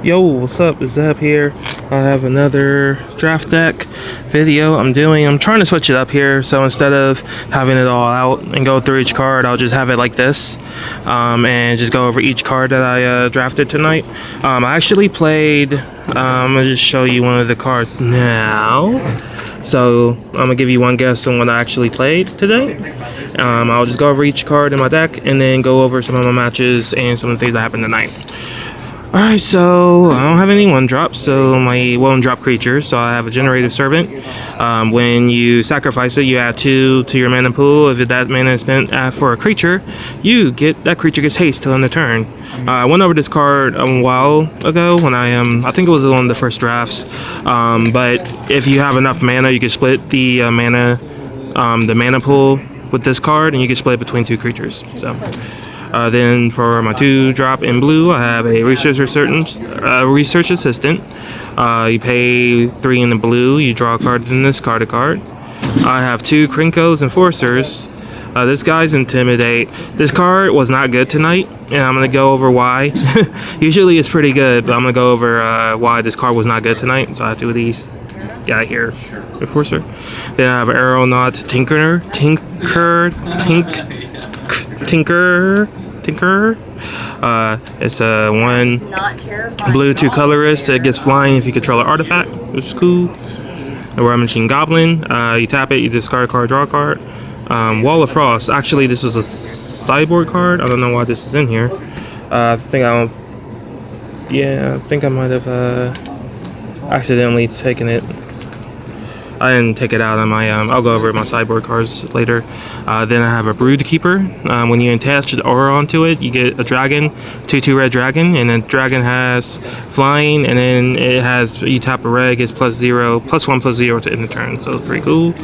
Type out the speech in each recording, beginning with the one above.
Yo, what's up? It's Zeb here. I have another draft deck video I'm doing. I'm trying to switch it up here, so instead of having it all out and go through each card, I'll just have it like this, and just go over each card that I drafted tonight. I actually played, I'm gonna just show you one of the cards now. So I'm gonna give you one guess on what I actually played today. I'll just go over each card in my deck and then go over some of my matches and some of the things that happened tonight. Alright, so I don't have any one drops, so my one drop creatures. So I have a Generative Servant. When you sacrifice it, you add 2 to your mana pool. If that mana is spent for a creature, that creature gets haste till end of turn. I went over this card a while ago when I think it was one of the first drafts. But if you have enough mana, you can split the mana pool with this card, and you can split it between 2 creatures. So. Then for my 2-drop in blue, I have a Research Assistant. You pay 3 in the blue, you draw a card, and discard a card. I have 2 Krinkos Enforcers. This guy's Intimidate. This card was not good tonight, and I'm going to go over why. Usually it's pretty good, but I'm going to go over why this card was not good tonight. So I have 2 of these guy here, Enforcer. Then I have Aeronaut Tinker. It's a 1 blue 2 colorist. It gets flying if you control an artifact, which is cool. The War Machine Goblin. You tap it, you discard a card, draw a card. Wall of Frost. Actually, this was a sideboard card. I don't know why this is in here. I think I might have accidentally taken it. I didn't take it out on my, I'll go over my sideboard cards later. Then I have a Broodkeeper. When you attach the aura onto it, you get a dragon, 2/2 red dragon, and then dragon has flying, and then it has, you tap a red, it's +1/+0 to end the turn, so it's pretty cool.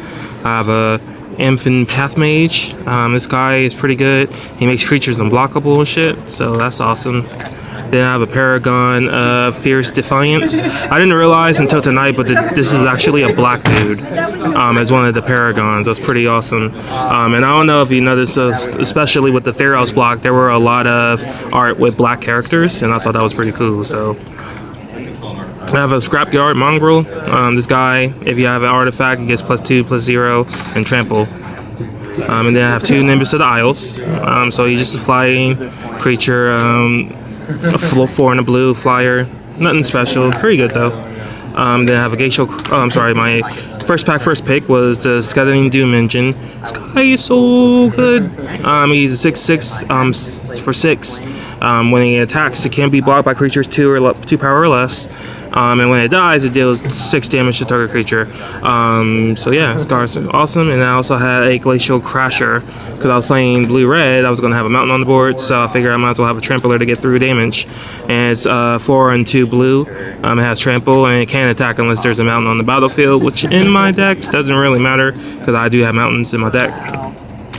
I have a M15 Path Mage. This guy is pretty good. He makes creatures unblockable and shit, so that's awesome. Then I have a Paragon of Fierce Defiance. I didn't realize until tonight, but this is actually a black dude as one of the Paragons. That's pretty awesome. And I don't know if you noticed, especially with the Theros block, there were a lot of art with black characters, and I thought that was pretty cool. So I have a Scrapyard Mongrel. This guy, if you have an artifact, it gets +2/+0 and trample. And then I have 2 Nimbus of the Isles. So he's just a flying creature. A 4 in a blue flyer, nothing special, pretty good though. Then I have a Glacial. My first pick was the Scuttling Doom Engine. This guy is so good. He's a 6/6 for 6. When he attacks, it can be blocked by creatures 2 power or less. And when it dies, it deals 6 damage to target creature. So yeah, this card's awesome. And I also had a Glacial Crasher because I was playing blue-red. I was going to have a mountain on the board, so I figured I might as well have a trampler to get through damage. And it's 4 and 2 blue. It has trample, and it can't attack unless there's a mountain on the battlefield, which in my deck doesn't really matter because I do have mountains in my deck.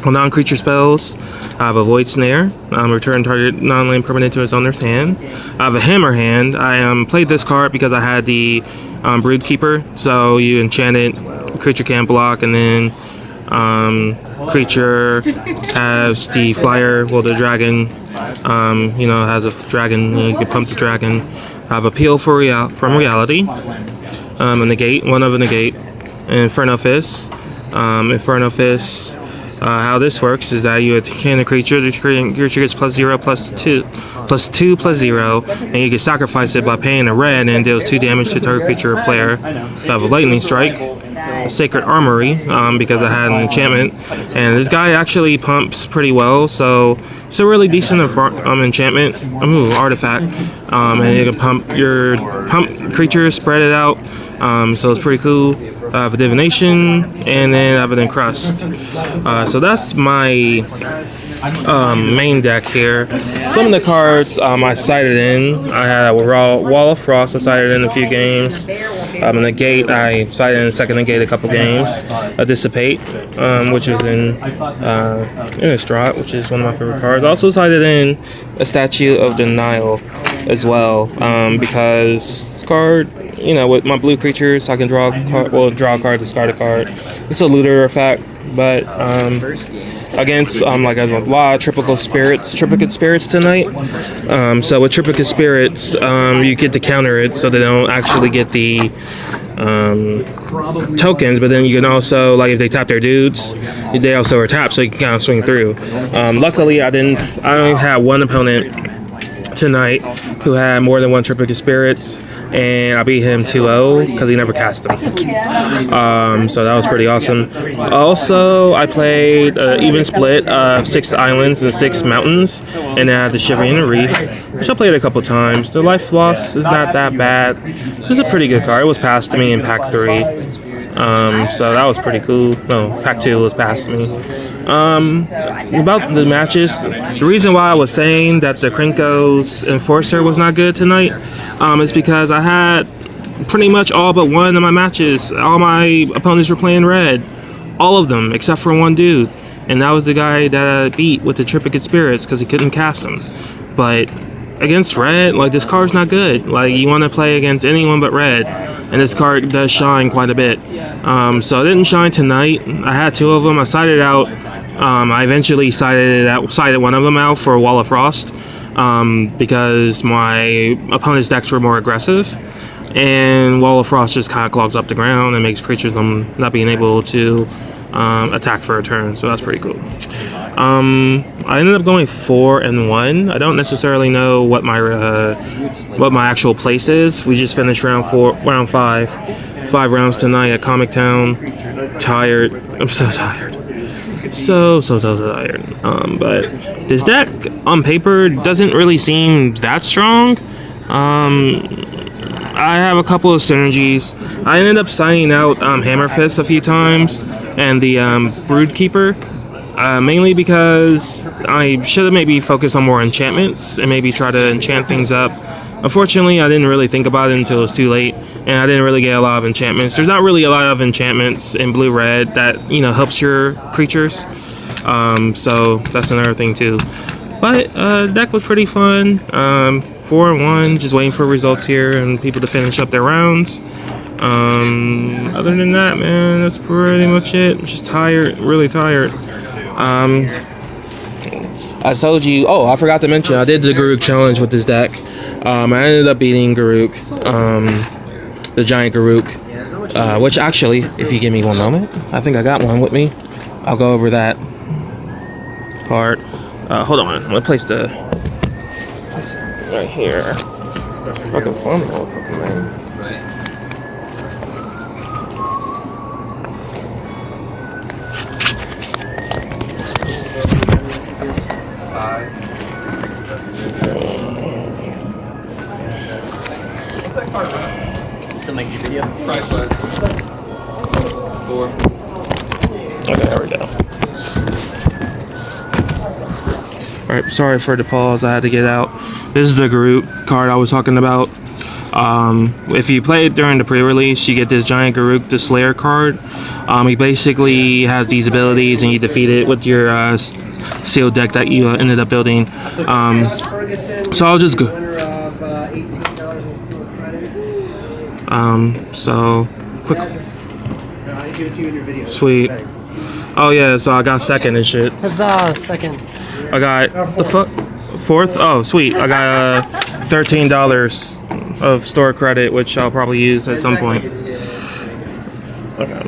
On non-creature spells, I have a Void Snare. Return target non-land permanent to its owner's hand. I have a Hammer Hand. I played this card because I had the Broodkeeper. So you enchant it, creature can't block, and then creature has the flyer, well, the dragon, has a dragon, you can pump the dragon. I have Appeal from Reality, a negate, one of a negate, and Inferno Fist. Inferno Fist. How this works is that you enchant a creature, the creature gets +2/+0, and you can sacrifice it by paying a red, and it deals 2 damage to target creature or player. I have a Lightning Strike, a Sacred Armory, because I had an enchantment, and this guy actually pumps pretty well, so it's a really decent enchantment, artifact, and you can pump creature, spread it out, so it's pretty cool. I have a Divination, and then I have an Encrust. So that's my main deck here. Some of the cards I sided in. I had a Wall of Frost. I sided in a few games. A Negate. I sided in a second Negate a couple games. A Dissipate, which was in Innistrad, which is one of my favorite cards. I also sided in a Statue of Denial as well, because this card, with my blue creatures, I can draw a card, discard a card. It's a looter effect. But against like a lot of triplicate spirits tonight. So with triplicate spirits, you get to counter it so they don't actually get the tokens, but then you can also, like, if they tap their dudes, they also are tapped, so you can kind of swing through. Luckily, I only had one opponent tonight who had more than one triplicate spirits, and I beat him 2-0 because he never cast them. So that was pretty awesome. Also, I played even split of 6 islands and 6 mountains, and I had the Shivering Reef, which I played a couple times. The life loss is not that bad. It's a pretty good card. It was passed to me in pack 3. So that was pretty cool. No, pack 2 was passed to me. About the matches, the reason why I was saying that the Krenko's Enforcer was not good tonight is because I had pretty much all but one of my matches. All my opponents were playing red. All of them, except for one dude. And that was the guy that I beat with the Triplicate Spirits because he couldn't cast them. But against red, like, this card's not good. Like, you want to play against anyone but red. And this card does shine quite a bit. So it didn't shine tonight. I had 2 of them. I sided out. I eventually sided one of them out for Wall of Frost because my opponent's decks were more aggressive. And Wall of Frost just kind of clogs up the ground and makes creatures not being able to attack for a turn. So that's pretty cool. I ended up going 4-1. I don't necessarily know what my actual place is. We just finished round 5. 5 rounds tonight at Comic Town. Tired. I'm so tired. So tired. But this deck on paper doesn't really seem that strong. I have a couple of synergies. I ended up signing out Hammer Fist a few times and the Broodkeeper. Mainly because I should have maybe focused on more enchantments and maybe try to enchant things up. Unfortunately, I didn't really think about it until it was too late, and I didn't really get a lot of enchantments. There's not really a lot of enchantments in blue-red that, helps your creatures. So that's another thing too. But deck was pretty fun. 4-1, just waiting for results here and people to finish up their rounds. Other than that, man, that's pretty much it. I'm just tired, really tired. I told you, I forgot to mention, I did the Garruk challenge with this deck. I ended up beating Garruk, the giant Garruk, which actually, if you give me one moment, I think I got one with me. I'll go over that part. Hold on, I'm gonna place the right here. Fucking fun, motherfucking man. Still making your video? Price was 4. Okay, there we go. Alright, sorry for the pause, I had to get out. This is the Garruk card I was talking about. If you play it during the pre-release, you get this giant Garruk, the Slayer card. He basically has these abilities and you defeat it with your sealed deck that you ended up building. So I'll just go. So quick. Sweet. Oh yeah, so I got second and shit. Huzzah, second. I got the fourth. Oh sweet, I got $13 of store credit, which I'll probably use at some point. Okay.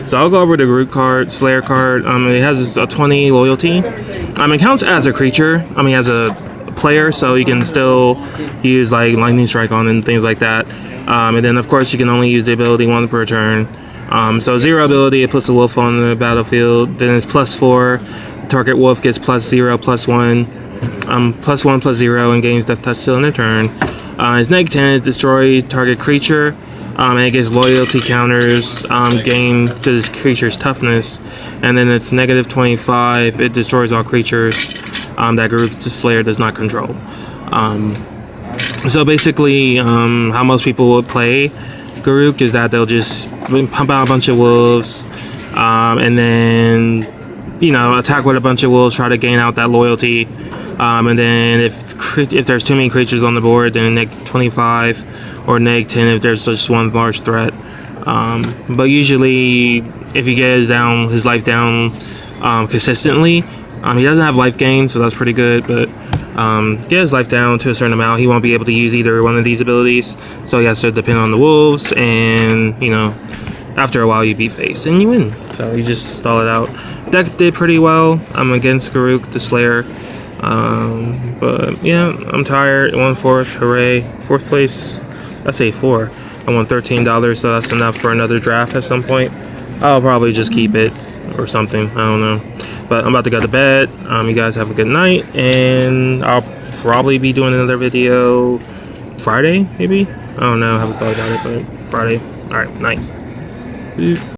So I'll go over the Garruk card, Slayer card. It has a 20 loyalty. It counts as a creature. As a player, so you can still use like lightning strike on and things like that. And then of course you can only use the ability 1 per turn. So 0 ability, it puts the wolf on the battlefield. Then it's +4. Target wolf gets +0, +1, +1, +0, and gains death touch till end of turn. It's -10, it destroy target creature. And it gets loyalty counters gain to this creature's toughness. And then it's -25, it destroys all creatures that Garruk's Slayer does not control. So basically, how most people would play Garruk is that they'll just pump out a bunch of wolves, and then attack with a bunch of wolves, try to gain out that loyalty, and then if there's too many creatures on the board, then -25 or -10 if there's just one large threat. But usually if he gets down his life down consistently. He doesn't have life gain, so that's pretty good, but get his life down to a certain amount, he won't be able to use either one of these abilities, so he has to depend on the wolves, and you know, after a while you beat face and you win, so you just stall it out. Deck did pretty well. I'm against Garruk the Slayer, but yeah, I'm tired. 1/4, hooray. 4th place, let's say 4. I won $13, so that's enough for another draft at some point. I'll probably just keep it or something, I don't know. But I'm about to go to bed. You guys have a good night, and I'll probably be doing another video Friday, maybe? I don't know, I haven't thought about it, but Friday. Alright, night.